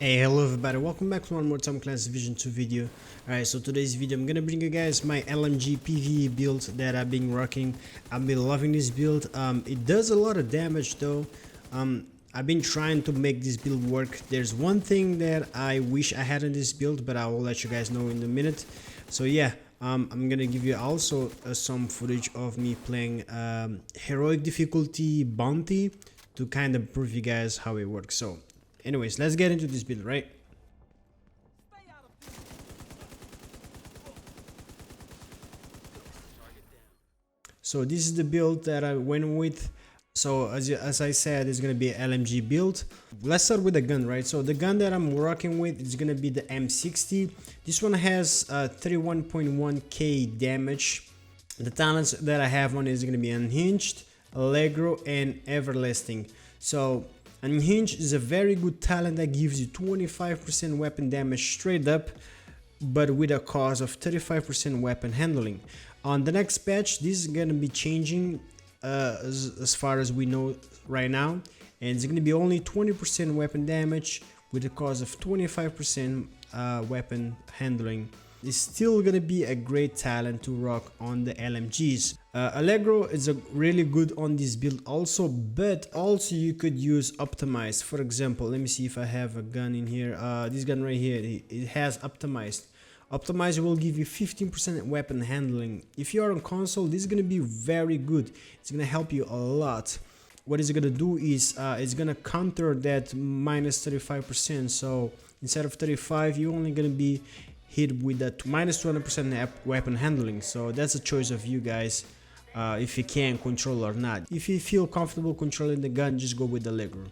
Hey, hello everybody, welcome back to one more time Clancy Vision 2 video. Alright, so today's video I'm gonna bring you guys my LMG PVE build that I've been rocking. I've been loving this build. It does a lot of damage though. I've been trying to make this build work. There's one thing that I wish I had in this build, but I will let you guys know in a minute. So yeah, I'm gonna give you also some footage of me playing heroic difficulty bounty to kind of prove you guys how it works. So anyways, let's get into this build, right? So this is the build that I went with. So as I said, it's gonna be an LMG build. Let's start with the gun, right? So the gun that I'm rocking with is gonna be the M60. This one has 31.1k damage. The talents that I have on is gonna be Unhinged, Allegro, and Everlasting. So Unhinged is a very good talent that gives you 25% weapon damage straight up, but with a cost of 35% weapon handling. On the next patch, this is gonna be changing as far as we know right now, and it's gonna be only 20% weapon damage with a cost of 25% weapon handling. It's still gonna be a great talent to rock on the LMGs. Allegro is really good on this build also, but also you could use optimized. For example, let me see if I have a gun in here. This gun right here, it has optimized. Optimized will give you 15% weapon handling. If you are on console, this is gonna be very good. It's gonna help you a lot. What it's gonna do is it's gonna counter that minus 35%. So instead of 35, you're only gonna be hit with that minus 20% weapon handling. So that's a choice of you guys, if you can control or not. If you feel comfortable controlling the gun, just go with the Allegro.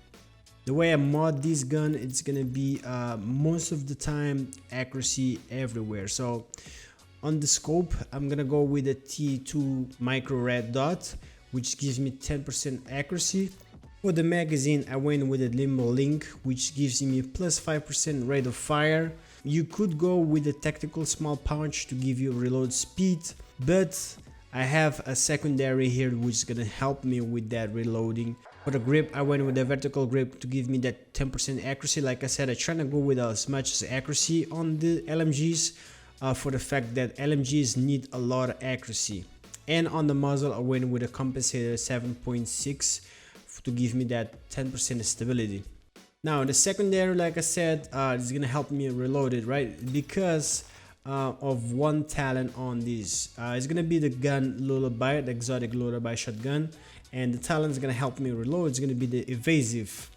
The way I mod this gun, it's gonna be most of the time accuracy everywhere. So on the scope, I'm gonna go with a T2 micro red dot, which gives me 10% accuracy. For the magazine, I went with a limbo link, which gives me plus 5% rate of fire. You could go with a tactical small punch to give you reload speed, but I have a secondary here which is gonna help me with that reloading. For the grip, I went with a vertical grip to give me that 10% accuracy. Like I said, I try to go with as much as accuracy on the LMGs for the fact that LMGs need a lot of accuracy. And on the muzzle, I went with a compensator 7.6 to give me that 10% stability. Now the secondary, like I said, is gonna help me reload it, right? Because of one talent on this. It's gonna be the gun Lullaby, the exotic Lullaby shotgun, and the talent is gonna help me reload. It's gonna be the evasive.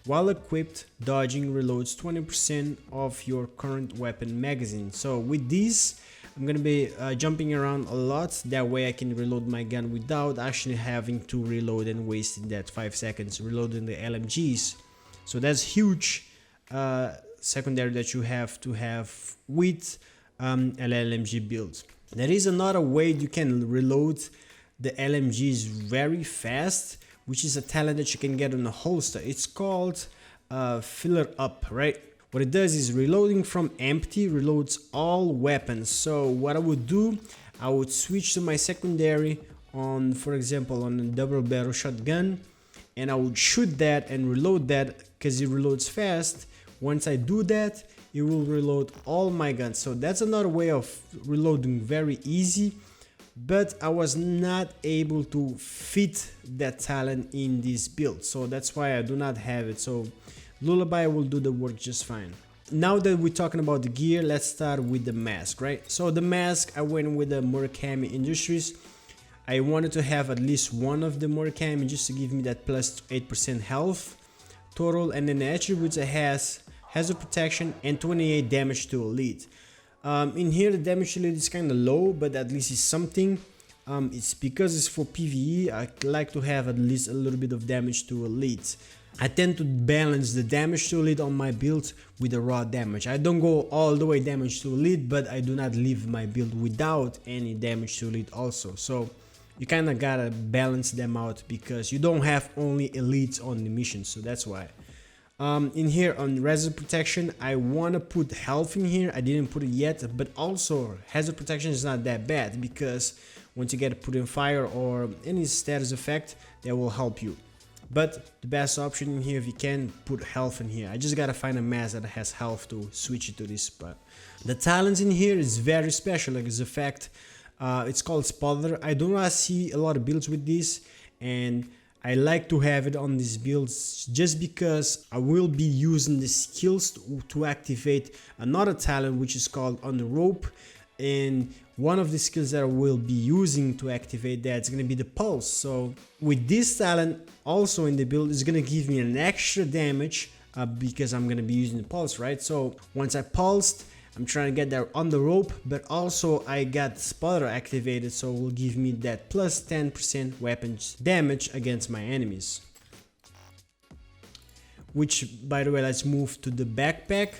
While equipped, dodging reloads 20% of your current weapon magazine. So with this, I'm gonna be jumping around a lot. That way I can reload my gun without actually having to reload and wasting that 5 seconds reloading the LMGs. So that's huge secondary that you have to have with an LMG build. There is another way you can reload the LMGs very fast, which is a talent that you can get on a holster. It's called filler up, right? What it does is reloading from empty reloads all weapons. So what I would do, I would switch to my secondary on, for example, on a double barrel shotgun, and I would shoot that and reload that because it reloads fast. Once I do that, it will reload all my guns. So that's another way of reloading, very easy, but I was not able to fit that talent in this build, so that's why I do not have it. So Lullaby will do the work just fine. Now that we're talking about the gear, let's start with the mask, right? So the mask, I went with the Murakami Industries. I wanted to have at least one of the Murakami just to give me that plus 8% health total, and then the attributes it has hazard protection and 28 damage to elite. In here the damage to elite is kind of low, but at least it's something. It's because it's for PvE. I like to have at least a little bit of damage to elite. I tend to balance the damage to elite on my build with the raw damage. I don't go all the way damage to elite, but I do not leave my build without any damage to elite also. So you kind of gotta balance them out because you don't have only elites on the mission, so that's why. In here on hazard protection, I want to put health in here. I didn't put it yet, but also hazard protection is not that bad because once you get put in fire or any status effect, that will help you. but the best option in here, if you can, put health in here. I just gotta find a mask that has health to switch it to this spot. The talents in here is very special, like it's a fact. It's called Spoiler. I do not see a lot of builds with this, and I like to have it on these builds just because I will be using the skills to activate another talent which is called On the Rope, and one of the skills that I will be using to activate that is going to be the pulse. So with this talent also in the build, it's going to give me an extra damage because I'm going to be using the pulse, right? So once I pulsed, I'm trying to get that on the rope, but also I got spotter activated, so it will give me that plus 10% weapons damage against my enemies. Which, by the way, let's move to the backpack.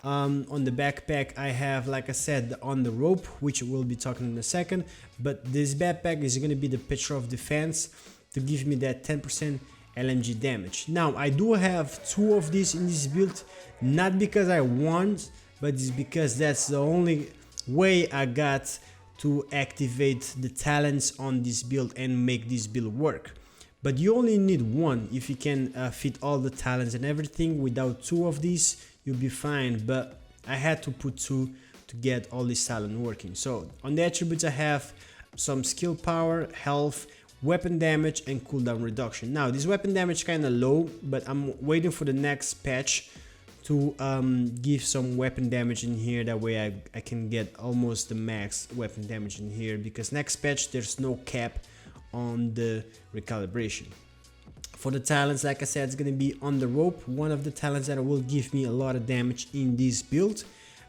On the backpack I have, like I said, On the Rope, which we'll be talking in a second, but this backpack is going to be the picture of defense to give me that 10% LMG damage. Now I do have 2 of these in this build, not because I want, but it's because that's the only way I got to activate the talents on this build and make this build work. But you only need 1 if you can fit all the talents and everything. Without 2 of these you'll be fine, but I had to put 2 to get all this talent working. So on the attributes I have some skill power, health, weapon damage, and cooldown reduction. Now this weapon damage kind of low, but I'm waiting for the next patch to give some weapon damage in here. That way I can get almost the max weapon damage in here, because next patch there's no cap on the recalibration. For the talents, like I said, it's going to be On the Rope, one of the talents that will give me a lot of damage in this build.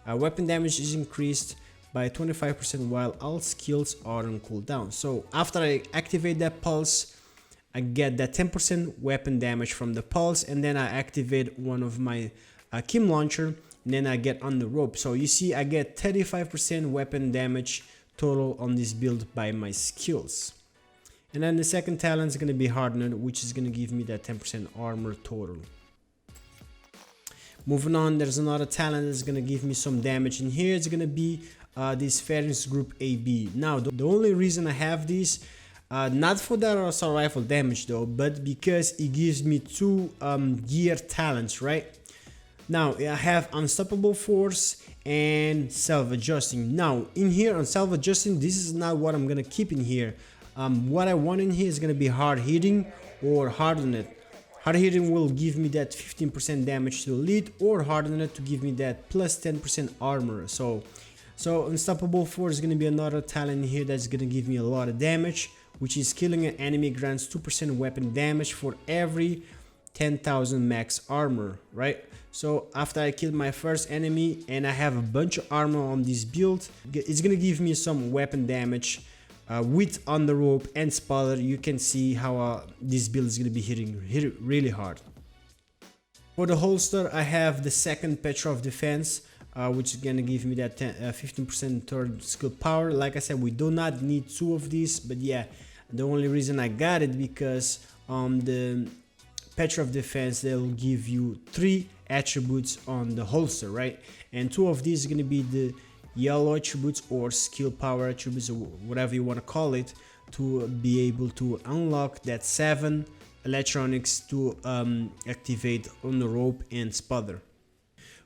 Weapon damage is increased by 25% while all skills are on cooldown. So after I activate that pulse, I get that 10% weapon damage from the pulse, and then I activate one of my Kim launcher, and then I get On the Rope. So you see I get 35% weapon damage total on this build by my skills. And then the second talent is going to be Hardened, which is going to give me that 10% armor total. Moving on, there's another talent that's going to give me some damage in here. It's going to be this Phalanx Group AB. Now the only reason I have this, not for that assault rifle damage though, but because it gives me 2 gear talents, right? Now I have Unstoppable Force and Self-Adjusting. Now in here on Self-Adjusting, this is not what I'm gonna keep in here. What I want in here is gonna be Hard Hitting or Hardened. Hard Hitting will give me that 15% damage to elite, or Hardened to give me that plus 10% armor. So Unstoppable Force is gonna be another talent here that's gonna give me a lot of damage, which is killing an enemy grants 2% weapon damage for every 10,000 max armor, right? So after I kill my first enemy and I have a bunch of armor on this build, it's gonna give me some weapon damage with On the Rope and Spoiler. You can see how this build is gonna be hitting really hard. For the holster, I have the second Petra of Defense, which is gonna give me that 15% third skill power. Like I said, we do not need 2 of these, but yeah, the only reason I got it because the Petra of Defense, they'll give you 3 attributes on the holster, right? And 2 of these are gonna be the yellow attributes or skill power attributes, or whatever you want to call it, to be able to unlock that 7 electronics to activate On the Rope and Spotter.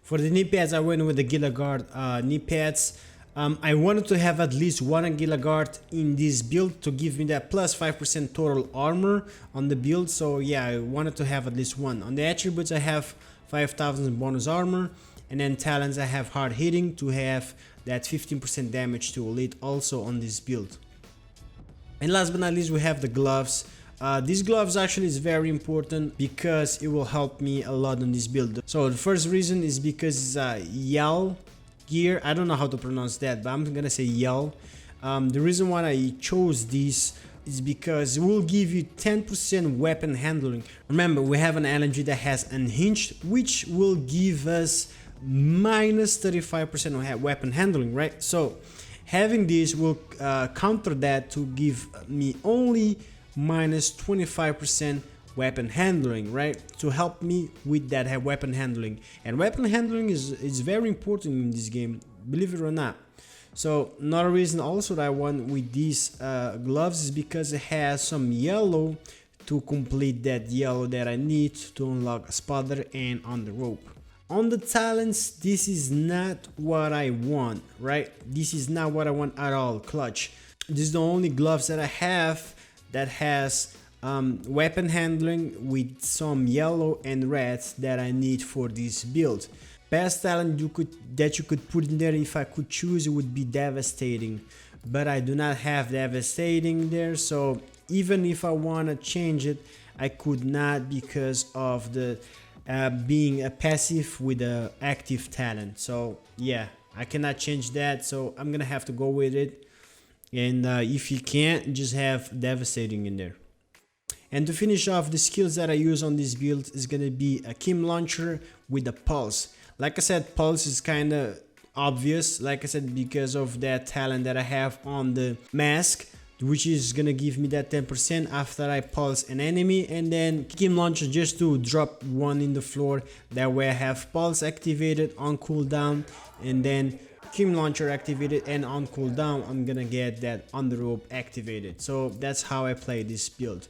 For the knee pads, I went with the Gila Guard knee pads. I wanted to have at least 1 Gila Guard in this build to give me that plus 5% total armor on the build. So yeah, I wanted to have at least 1. On the attributes, I have 5,000 bonus armor, and then talents I have Hard Hitting to have that 15% damage to elite also on this build. And last but not least, we have the gloves. These gloves actually is very important because it will help me a lot on this build. So the first reason is because it's Yell gear. I don't know how to pronounce that, but I'm gonna say Yell. The reason why I chose these is because it will give you 10% weapon handling. Remember, we have an LMG that has unhinged, which will give us minus 35% weapon handling, right? So having this will counter that to give me only minus 25% weapon handling, right? To help me with that weapon handling. And weapon handling is very important in this game, believe it or not. So another reason also that I want with these gloves is because it has some yellow to complete that yellow that I need to unlock a spotter and on the rope. On the talents, this is not what I want, right? This is not what I want at all. Clutch. This is the only gloves that I have that has weapon handling with some yellow and red that I need for this build. Best talent that you could put in there, if I could choose, it would be devastating, but I do not have devastating there, so even if I want to change it, I could not because of the being a passive with a active talent. So yeah, I cannot change that, so I'm gonna have to go with it. And if you can't, just have devastating in there. And to finish off, the skills that I use on this build is gonna be a Kim launcher with a pulse. Like I said, pulse is kind of obvious, like I said, because of that talent that I have on the mask, which is gonna give me that 10% after I pulse an enemy, and then Kim launcher just to drop one in the floor. That way I have pulse activated on cooldown, and then Kim launcher activated, and on cooldown I'm gonna get that on the rope activated. So that's how I play this build.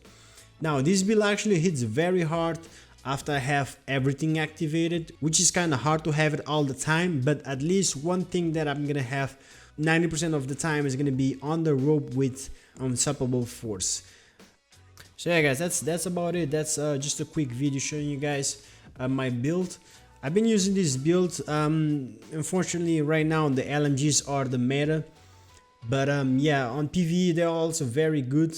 Now this build actually hits very hard after I have everything activated, which is kind of hard to have it all the time, but at least one thing that I'm gonna have 90% of the time is gonna be on the rope with unstoppable force. So yeah guys, that's about it. That's just a quick video showing you guys my build. I've been using this build. Unfortunately right now the LMGs are the meta, but yeah, on PvE they're also very good.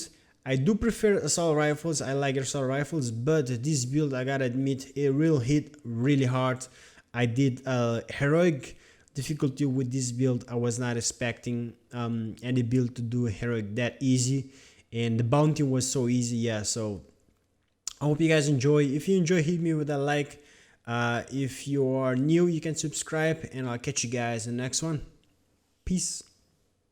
I do prefer assault rifles, I like assault rifles, but this build, I gotta admit, it will hit really hard. I did a heroic difficulty with this build. I was not expecting any build to do heroic that easy, and the bounty was so easy. Yeah, so I hope you guys enjoy. If you enjoy, hit me with a like. If you are new, you can subscribe, and I'll catch you guys in the next one. Peace.